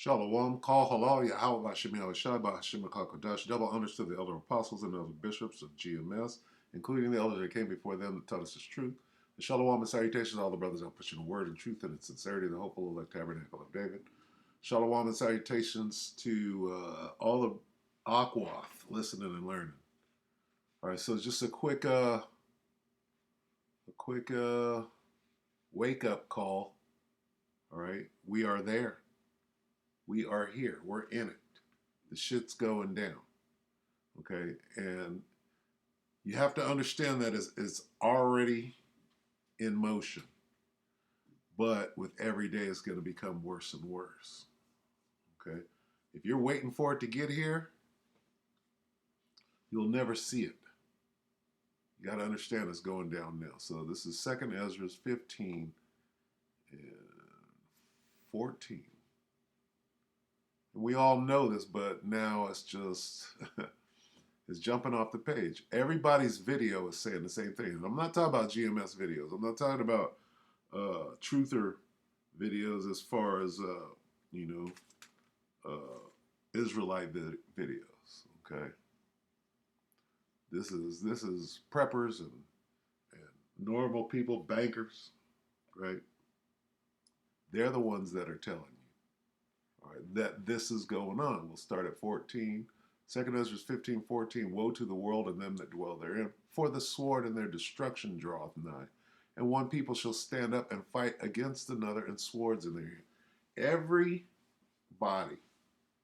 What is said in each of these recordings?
Shalom, call halal, Yahweh Hashem Yahushai, Hashem HaKadosh. Double honors to the elder apostles and elder bishops of GMS, including the elders that came before them that taught us his truth. And shalom and salutations to all the brothers out pushing the word and truth and in sincerity, the hopeful elect tabernacle of David. Shalom and salutations to all of Aquath listening and learning. All right, so just a quick wake up call. All right, we are there. We are here. We're in it. The shit's going down. Okay, and you have to understand that it's already in motion, but with every day it's going to become worse and worse. Okay, if you're waiting for it to get here, you'll never see it. You got to understand it's going down now. So this is 2nd Ezra 15 and 14. And we all know this, but now it's just it's jumping off the page. Everybody's video is saying the same thing. And I'm not talking about GMS videos. I'm not talking about truther videos as far as Israelite videos. Okay, this is preppers and normal people, bankers, right? They're the ones that are telling you, all right, that this is going on. We'll start at 14. 2nd Ezra 15:14. Woe to the world and them that dwell therein, for the sword and their destruction draweth nigh. And one people shall stand up and fight against another, and swords in their hand. Everybody,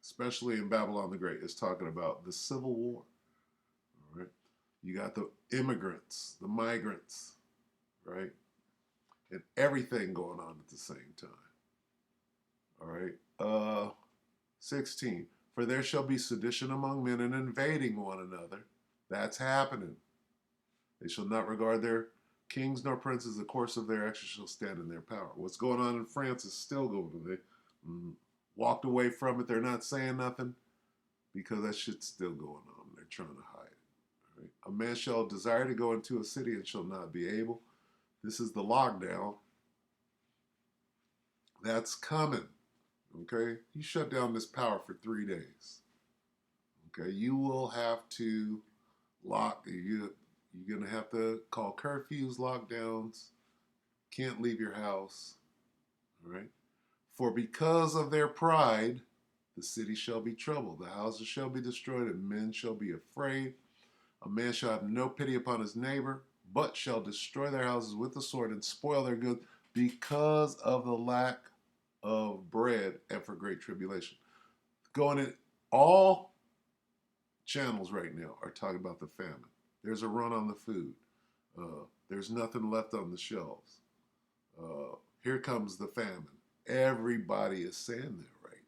especially in Babylon the Great, is talking about the civil war. All right, you got the immigrants, the migrants, right, and everything going on at the same time. All right, 16. For there shall be sedition among men and invading one another. That's happening. They shall not regard their kings nor princes. The course of their actions shall stand in their power. What's going on in France is still going on. They walked away from it. They're not saying nothing because that shit's still going on. They're trying to hide it. Right? A man shall desire to go into a city and shall not be able. This is the lockdown. That's coming. Okay, you shut down this power for 3 days. Okay, you will have to you're going to have to call curfews, lockdowns, can't leave your house. All right, for because of their pride, the city shall be troubled, the houses shall be destroyed, and men shall be afraid. A man shall have no pity upon his neighbor, but shall destroy their houses with the sword and spoil their goods because of the lack of bread and for great tribulation. Going in all channels right now are talking about the famine. There's a run on the food. There's nothing left on the shelves. Here comes the famine. Everybody is saying that right.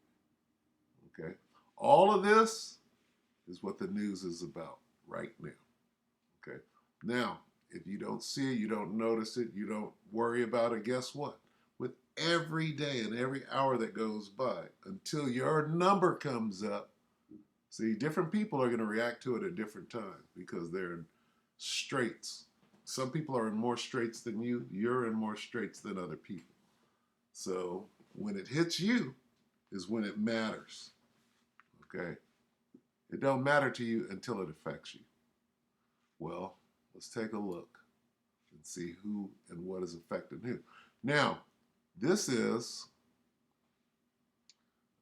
Okay. All of this is what the news is about right now. Okay. Now, if you don't see it, you don't notice it, you don't worry about it, guess what? With every day and every hour that goes by until your number comes up, see, different people are going to react to it at different times because they're in straits. Some people are in more straits than you. You're in more straits than other people. So when it hits you is when it matters. Okay? It don't matter to you until it affects you. Well, let's take a look and see who and what is affecting who. Now, this is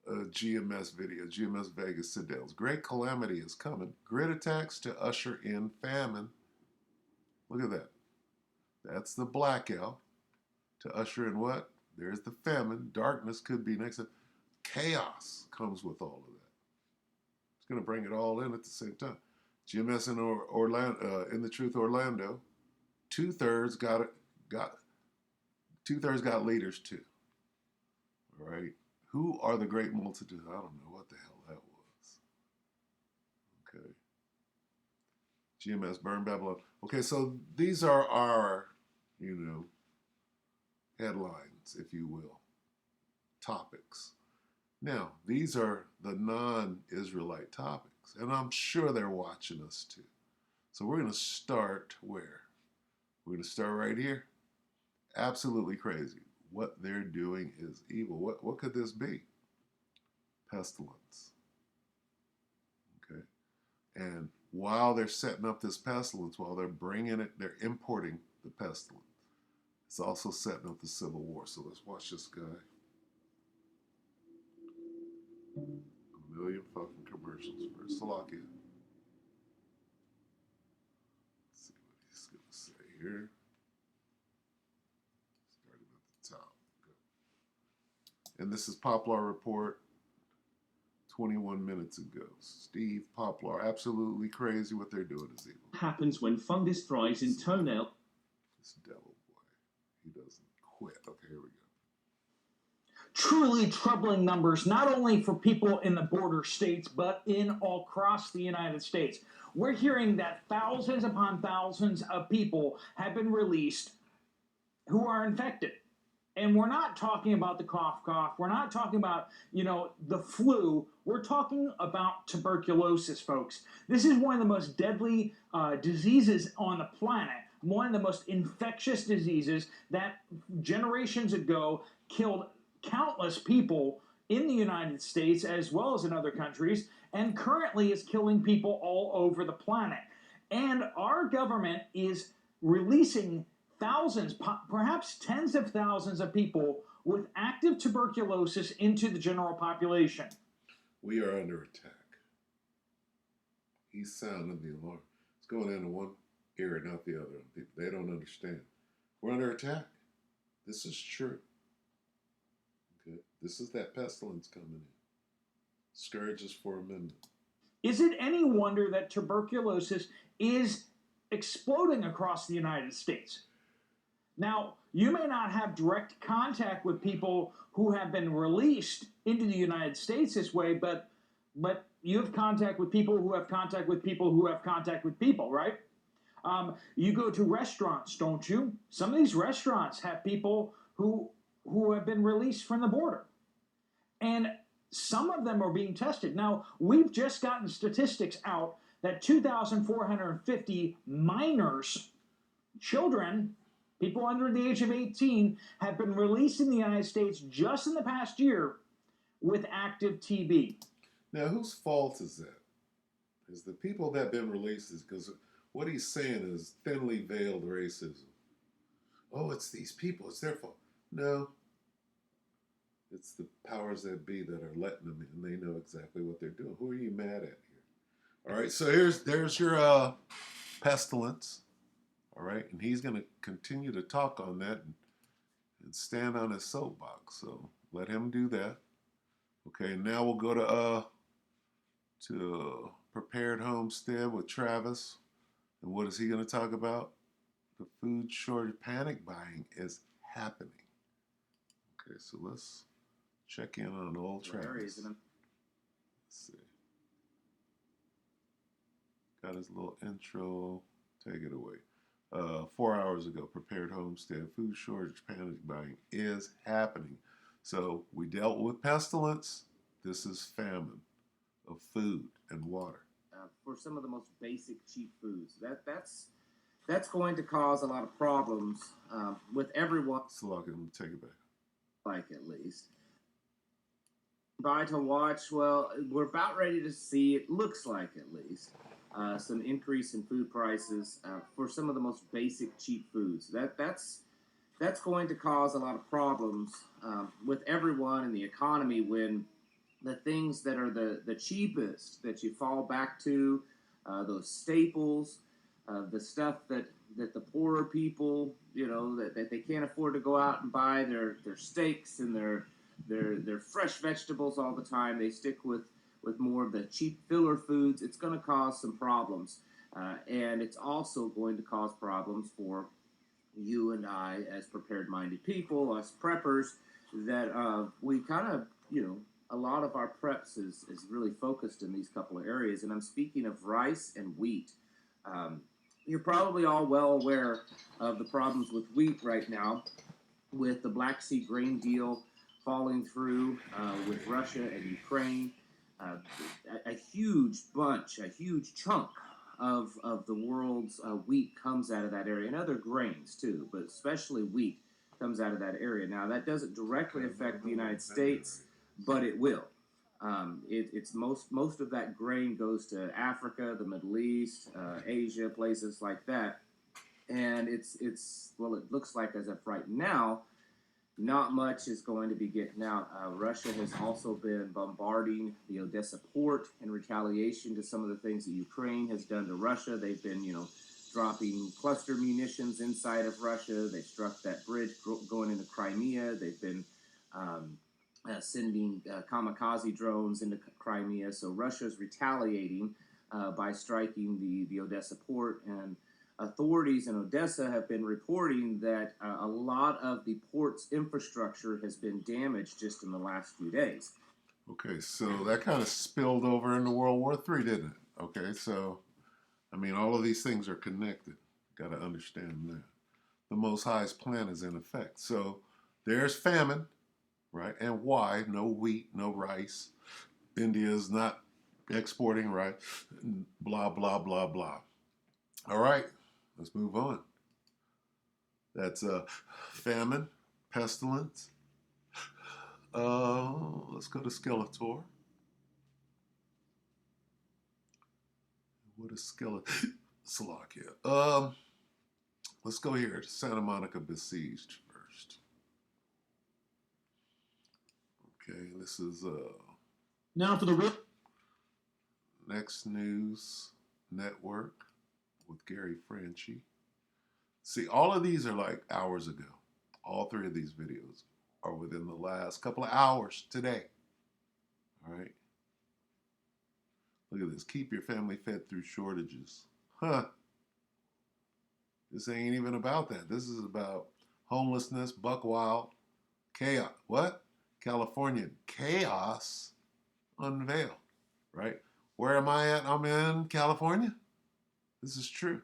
a GMS video, GMS Vegas Citadels. Great calamity is coming. Grid attacks to usher in famine. Look at that. That's the blackout. To usher in what? There's the famine. Darkness could be next. Chaos comes with all of that. It's going to bring it all in at the same time. GMS in Orlando, in the Truth Orlando, 2/3 got leaders too. All right. Who are the great multitude? I don't know what the hell that was. Okay. GMS burn Babylon. Okay, so these are our, headlines, if you will, topics. Now, these are the non-Israelite topics, and I'm sure they're watching us too. So we're going to start where? We're going to start right here. Absolutely crazy. What they're doing is evil. What could this be? pestilence. Okay, and while they're setting up this pestilence, while they're bringing it, they're importing the pestilence. It's also setting up the Civil War. So let's watch this guy. A million fucking commercials for Slovakia. Let's see what he's going to say here. Starting at the top. Go. And this is Poplar Report 21 minutes ago. Steve Poplar, absolutely crazy. What they're doing is evil. Happens when fungus thrives in toenail. This devil boy, he doesn't quit. Okay, here we go. Truly troubling numbers, not only for people in the border states, but in all across the United States. We're hearing that thousands upon thousands of people have been released who are infected. And we're not talking about the cough. We're not talking about, the flu. We're talking about tuberculosis, folks. This is one of the most deadly diseases on the planet. One of the most infectious diseases that generations ago killed countless people in the United States as well as in other countries, and currently is killing people all over the planet. And our government is releasing thousands, perhaps tens of thousands of people with active tuberculosis into the general population. We are under attack. He's sounding the alarm. It's going into one ear and out the other. They don't understand. We're under attack. This is true. Okay, this is that pestilence coming in. Scourges for amendment. Is it any wonder that tuberculosis is exploding across the United States? Now, you may not have direct contact with people who have been released into the United States this way, but you have contact with people who have contact with people who have contact with people, right? You go to restaurants, don't you? Some of these restaurants have people who have been released from the border. And some of them are being tested. Now, we've just gotten statistics out that 2,450 minors, children, people under the age of 18, have been released in the United States just in the past year with active TB. Now, whose fault is that? Is the people that have been released, is because what he's saying is thinly veiled racism. Oh, it's these people, it's their fault. No. It's the powers that be that are letting them in. They know exactly what they're doing. Who are you mad at here? All right, so there's your pestilence. All right, and he's going to continue to talk on that and stand on his soapbox. So let him do that. Okay, now we'll go to Prepared Homestead with Travis. And what is he going to talk about? The food shortage, panic buying is happening. Okay, so let's check in on old Travis. Let's see. Got his little intro. Take it away. 4 hours ago, Prepared Homestead, food shortage, panic buying is happening. So we dealt with pestilence. This is famine of food and water. For some of the most basic cheap foods, that's going to cause a lot of problems with everyone. So I'm going to take it back. Like at least. Buy to watch, well, we're about ready to see, it looks like at least, some increase in food prices for some of the most basic cheap foods. That's going to cause a lot of problems with everyone in the economy when the things that are the cheapest that you fall back to, those staples, the stuff that the poorer people, that they can't afford to go out and buy their steaks and their fresh vegetables all the time. They stick with more of the cheap filler foods. It's going to cause some problems. And it's also going to cause problems for you and I as prepared-minded people, us preppers, that we kind of, a lot of our preps is really focused in these couple of areas. And I'm speaking of rice and wheat. You're probably all well aware of the problems with wheat right now, with the Black Sea grain deal falling through with Russia and Ukraine. A huge chunk of the world's wheat comes out of that area, and other grains too, but especially wheat comes out of that area. Now, that doesn't directly affect the United States, but it will. It's most of that grain goes to Africa, the Middle East, Asia, places like that, and it's well, it looks like as of right now, not much is going to be getting out. Russia has also been bombarding the Odessa port in retaliation to some of the things that Ukraine has done to Russia. They've been, dropping cluster munitions inside of Russia. They struck that bridge going into Crimea. They've been sending kamikaze drones into Crimea. So Russia's retaliating by striking the Odessa port, and authorities in Odessa have been reporting that a lot of the port's infrastructure has been damaged just in the last few days. Okay, so that kind of spilled over into World War III, didn't it? Okay, so, I mean, all of these things are connected. Got to understand that. The Most High's plan is in effect. So there's famine, right? And why? No wheat, no rice. India is not exporting rice. Blah, blah, blah, blah. All right, let's move on. That's famine, pestilence. Let's go to Skeletor. What is Skeletor? Slovakia. Let's go here to Santa Monica besieged first. Okay, this is Now for the real. Next News Network with Gary Franchi. See, all of these are like hours ago. All three of these videos are within the last couple of hours today. All right. Look at this. Keep your family fed through shortages. Huh. This ain't even about that. This is about homelessness, buck wild, chaos. What? California chaos unveiled. Right? Where am I at? I'm in California. This is true.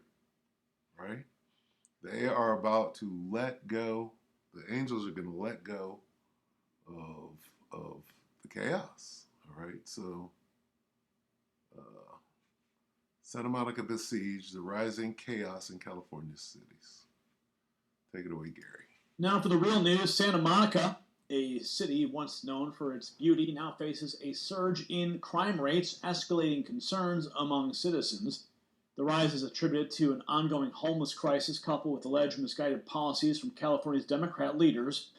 Right? They are about to let go. The angels are going to let go of the chaos. All right? So, Santa Monica besieged, the rising chaos in California cities. Take it away, Gary. Now for the real news, Santa Monica, a city once known for its beauty, now faces a surge in crime rates, escalating concerns among citizens. The rise is attributed to an ongoing homeless crisis coupled with alleged misguided policies from California's Democrat leaders.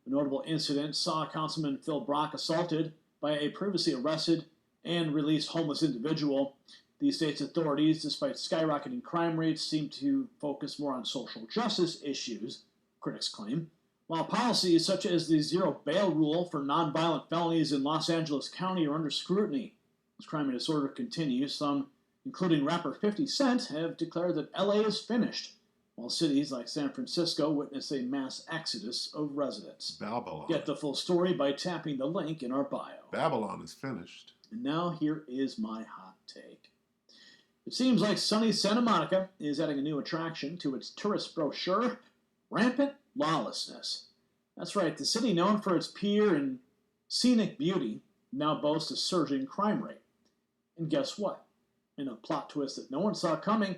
A notable incident saw Councilman Phil Brock assaulted by a previously arrested and released homeless individual. The state's authorities, despite skyrocketing crime rates, seem to focus more on social justice issues, critics claim. While policies such as the zero bail rule for nonviolent felonies in Los Angeles County are under scrutiny. As crime and disorder continues, some, including rapper 50 Cent, have declared that LA is finished, while cities like San Francisco witness a mass exodus of residents. Babylon. Get the full story by tapping the link in our bio. Babylon is finished. And now here is my hot take. It seems like sunny Santa Monica is adding a new attraction to its tourist brochure: rampant lawlessness. That's right, the city known for its pier and scenic beauty now boasts a surging crime rate. And guess what? In a plot twist that no one saw coming,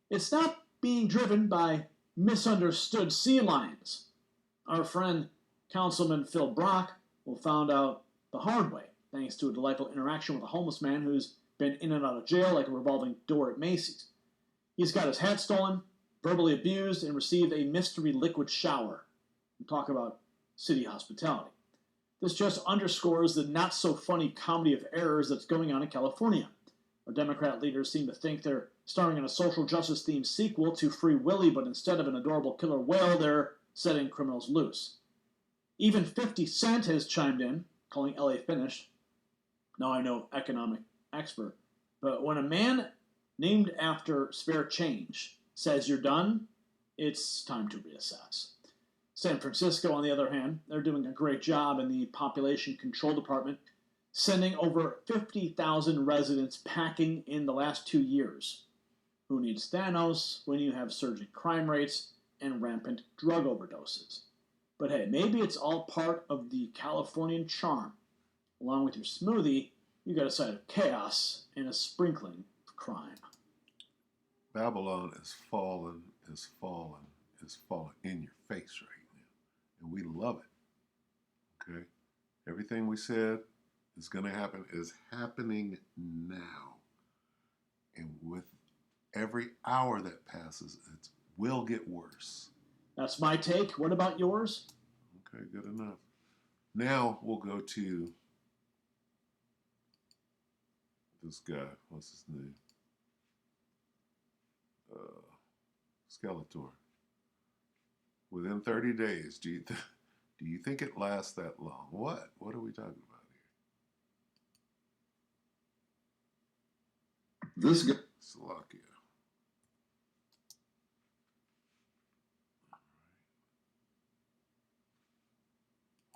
it's not being driven by misunderstood sea lions. Our friend Councilman Phil Brock will found out the hard way, thanks to a delightful interaction with a homeless man who's been in and out of jail like a revolving door at Macy's. He's got his hat stolen, verbally abused, and received a mystery liquid shower. We talk about city hospitality. This just underscores the not-so-funny comedy of errors that's going on in California. Our Democrat leaders seem to think they're starring in a social justice-themed sequel to Free Willy, but instead of an adorable killer whale, they're setting criminals loose. Even 50 Cent has chimed in, calling LA finished. Now I know economic expert, but when a man named after spare change says you're done, it's time to reassess. San Francisco, on the other hand, they're doing a great job in the population control department, sending over 50,000 residents packing in the last 2 years. Who needs Thanos when you have surging crime rates and rampant drug overdoses? But hey, maybe it's all part of the Californian charm. Along with your smoothie, you got a side of chaos and a sprinkling of crime. Babylon is fallen, is fallen, is fallen in your face right now. And we love it. Okay? Everything we said is going to happen is happening now. And with every hour that passes, it will get worse. That's my take. What about yours? Okay, good enough. Now we'll go to this guy. What's his name? Skeletor. Within 30 days, do you think it lasts that long? What? What are we talking about here? This guy. Slovakia.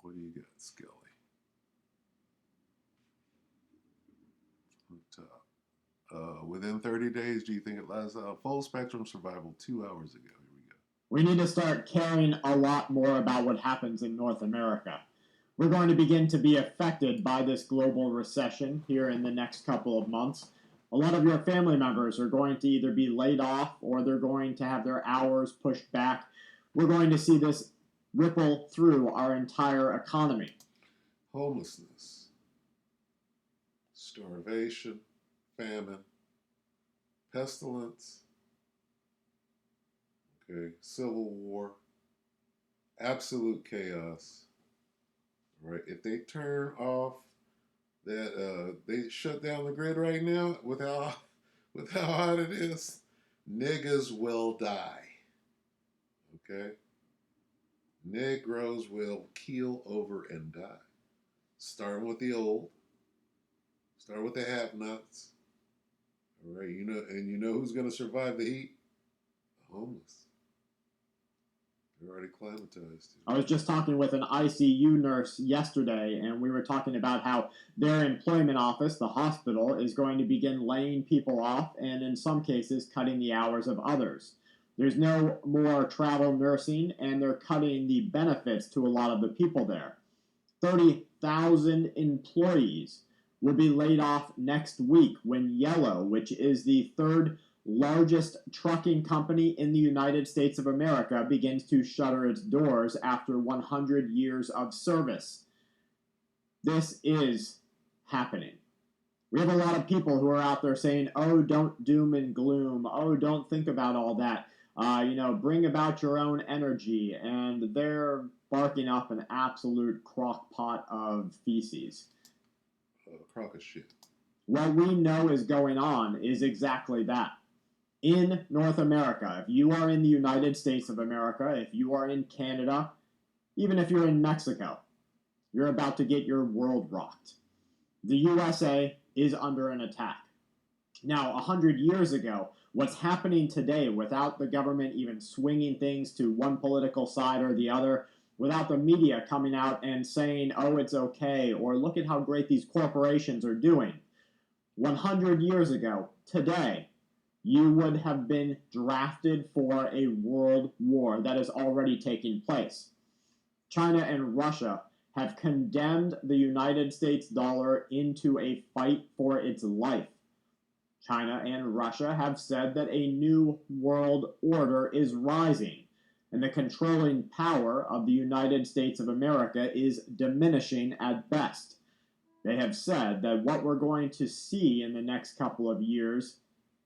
What do you got, Skelly? On top. Within 30 days, do you think it lasts? Full spectrum survival 2 hours ago. Here we go. We need to start caring a lot more about what happens in North America. We're going to begin to be affected by this global recession here in the next couple of months. A lot of your family members are going to either be laid off or they're going to have their hours pushed back. We're going to see this ripple through our entire economy. Homelessness, starvation, famine, pestilence, okay, civil war, absolute chaos. Right? If they turn off that, they shut down the grid right now with how hot it is, niggas will die. Okay? Negroes will keel over and die. Starting with the old. Start with the have-nots. All right, you know who's going to survive the heat? The homeless. They're already climatized. I was just talking with an ICU nurse yesterday, and we were talking about how their employment office, the hospital, is going to begin laying people off and in some cases cutting the hours of others. There's no more travel nursing, and they're cutting the benefits to a lot of the people there. 30,000 employees will be laid off next week when Yellow, which is the third largest trucking company in the United States of America, begins to shutter its doors after 100 years of service. This is happening. We have a lot of people who are out there saying, oh, don't doom and gloom. Oh, don't think about all that. Bring about your own energy. And they're barking up an absolute crock pot of feces. Crock of shit. What we know is going on is exactly that. In North America, if you are in the United States of America, if you are in Canada, even if you're in Mexico, you're about to get your world rocked. The USA is under an attack. Now, 100 years ago, what's happening today without the government even swinging things to one political side or the other, without the media coming out and saying, oh, it's okay, or look at how great these corporations are doing. 100 years ago, today, you would have been drafted for a world war that is already taking place. China and Russia have condemned the United States dollar into a fight for its life. China and Russia have said that a new world order is rising, and the controlling power of the United States of America is diminishing at best. They have said that what we're going to see in the next couple of years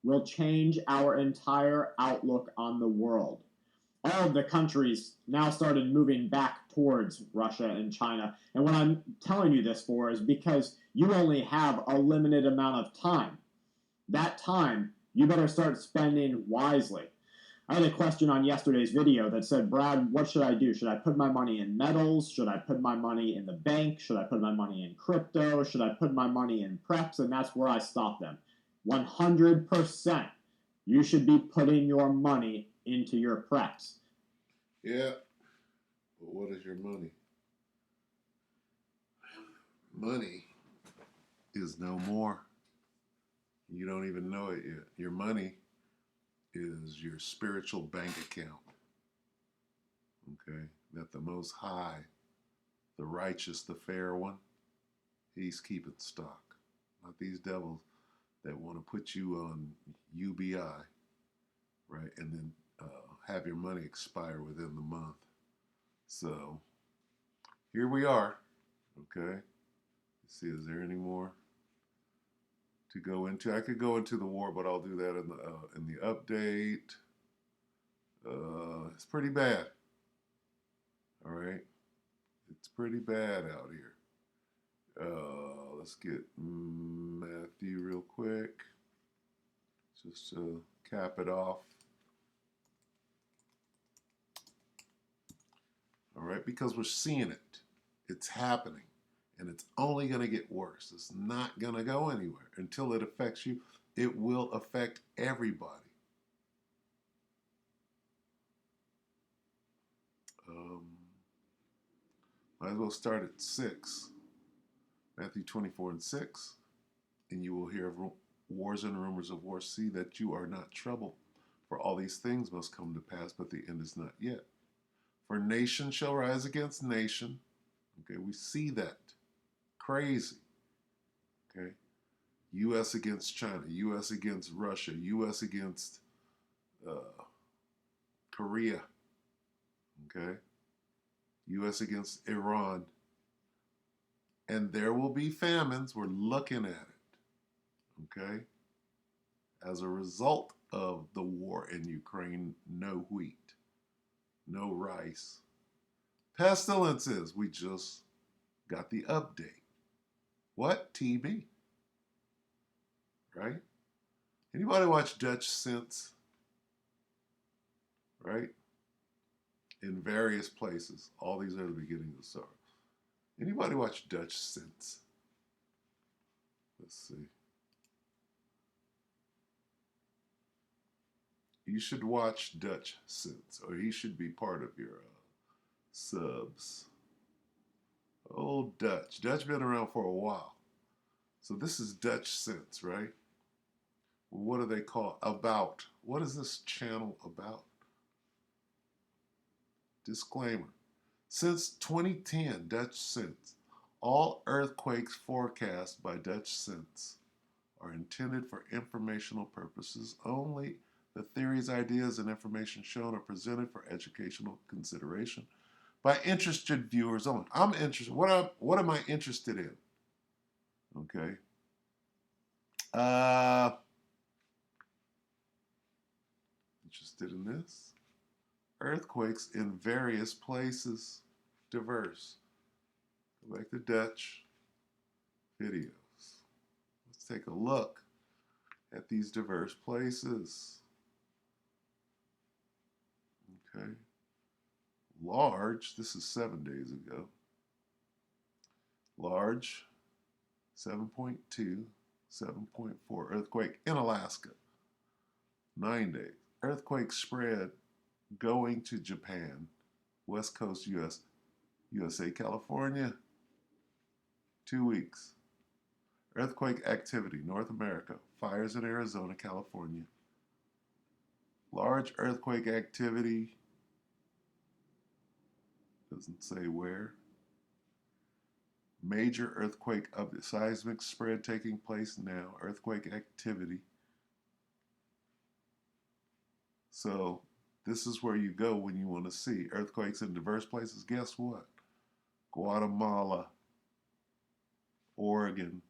will change our entire outlook on the world. All of the countries now started moving back towards Russia and China. And what I'm telling you this for is because you only have a limited amount of time. That time, you better start spending wisely. I had a question on yesterday's video that said, Brad, what should I do? Should I put my money in metals? Should I put my money in the bank? Should I put my money in crypto? Should I put my money in preps? And that's where I stopped them. 100%. You should be putting your money into your preps. Yeah, but what is your money? Money is no more. You don't even know it yet. Your money is your spiritual bank account. Okay? That the Most High, the righteous, the fair one, he's keeping stock. Not these devils that want to put you on UBI, right? And then have your money expire within the month. So here we are, okay? Let's see, is there any more to go into? I could go into the war, but I'll do that in the update. It's pretty bad. All right, it's pretty bad out here. Let's get Matthew real quick, just to cap it off. All right, because we're seeing it. It's happening, and it's only going to get worse. It's not going to go anywhere until it affects you. It will affect everybody. Might as well start at 6. Matthew 24:6. And you will hear of wars and rumors of wars. See that you are not troubled. For all these things must come to pass, but the end is not yet. For nation shall rise against nation. Okay, we see that. Crazy. Okay. U.S. against China. U.S. against Russia. U.S. against Korea. Okay. U.S. against Iran. And there will be famines. We're looking at it. Okay. As a result of the war in Ukraine, no wheat, no rice. Pestilences. We just got the update. What? TB. Right? Anybody watch Dutch Sense? Right? In various places. All these are the beginning of sorrow. Anybody watch Dutch Sense? Let's see. You should watch Dutch Sense, or he should be part of your subs. Old Dutch. Dutch been around for a while. So this is Dutch Sense, right? Well, what do they call about? What is this channel about? Disclaimer. Since 2010, Dutch Sense, all earthquakes forecast by Dutch Sense are intended for informational purposes only. The theories, ideas, and information shown are presented for educational consideration by interested viewers only. I'm interested. What am I interested in? Okay. Interested in this? Earthquakes in various places. Diverse. Go back to Dutch videos. Let's take a look at these diverse places. Okay. Large, this is 7 days ago. Large, 7.2, 7.4 earthquake in Alaska. 9 days. Earthquake spread going to Japan, West Coast USA, California. 2 weeks. Earthquake activity, North America. Fires in Arizona, California. Large earthquake activity. Doesn't say where. Major earthquake of the seismic spread taking place now. Earthquake activity. So this is where you go when you want to see earthquakes in diverse places. Guess what? Guatemala, Oregon.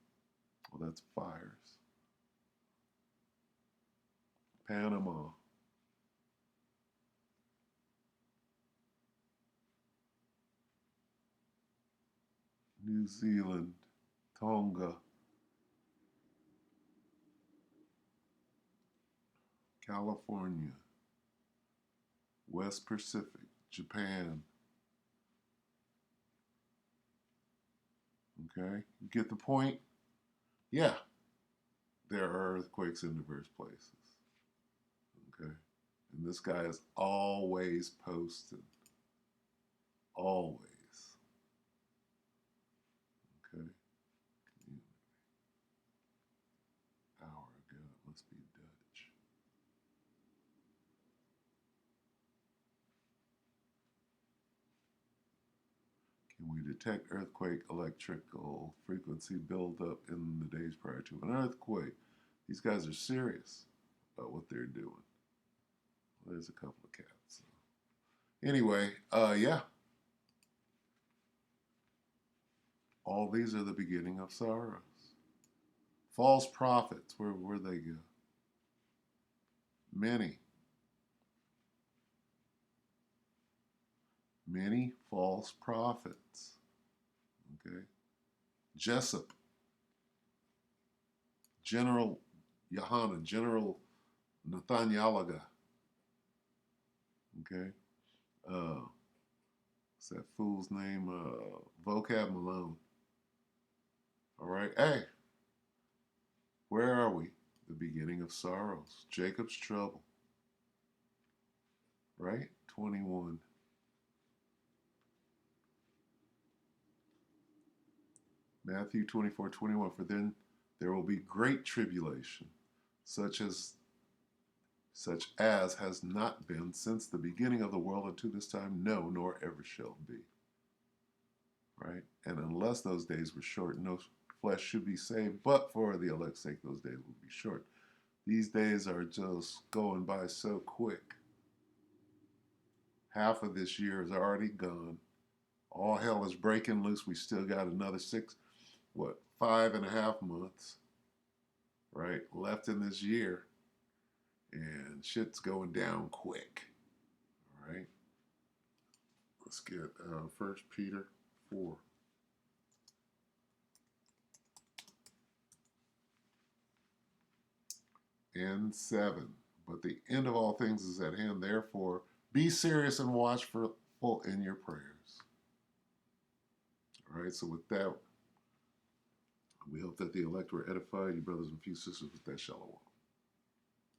Well, that's fires. Panama. New Zealand, Tonga, California, West Pacific, Japan. Okay, you get the point? Yeah, there are earthquakes in diverse places. Okay, and this guy is always posted. Always. Okay. Hour ago, it must be Dutch. Can we detect earthquake electrical frequency buildup in the days prior to an earthquake? These guys are serious about what they're doing. Well, there's a couple of cats. So. Anyway, yeah. All these are the beginning of sorrows. False prophets, where they go? Many false prophets. Okay. Jessup, General Yohanan, General Nathanielaga. Okay. What's that fool's name? Vocab Malone. All right. Hey, where are we? The beginning of sorrows. Jacob's trouble. Right? 21. Matthew 24:21. For then there will be great tribulation, such as has not been since the beginning of the world unto this time, no, nor ever shall be. Right? And unless those days were short, no flesh should be saved, but for the elect's sake, those days will be short. These days are just going by so quick. Half of this year is already gone. All hell is breaking loose. We still got another 5.5 months, right, left in this year. And shit's going down quick. All right. Let's get 1 Peter 4. And 7. But the end of all things is at hand. Therefore, be serious and watchful in your prayers. All right. So with that, we hope that the elect were edified. You brothers and few sisters with that shalom.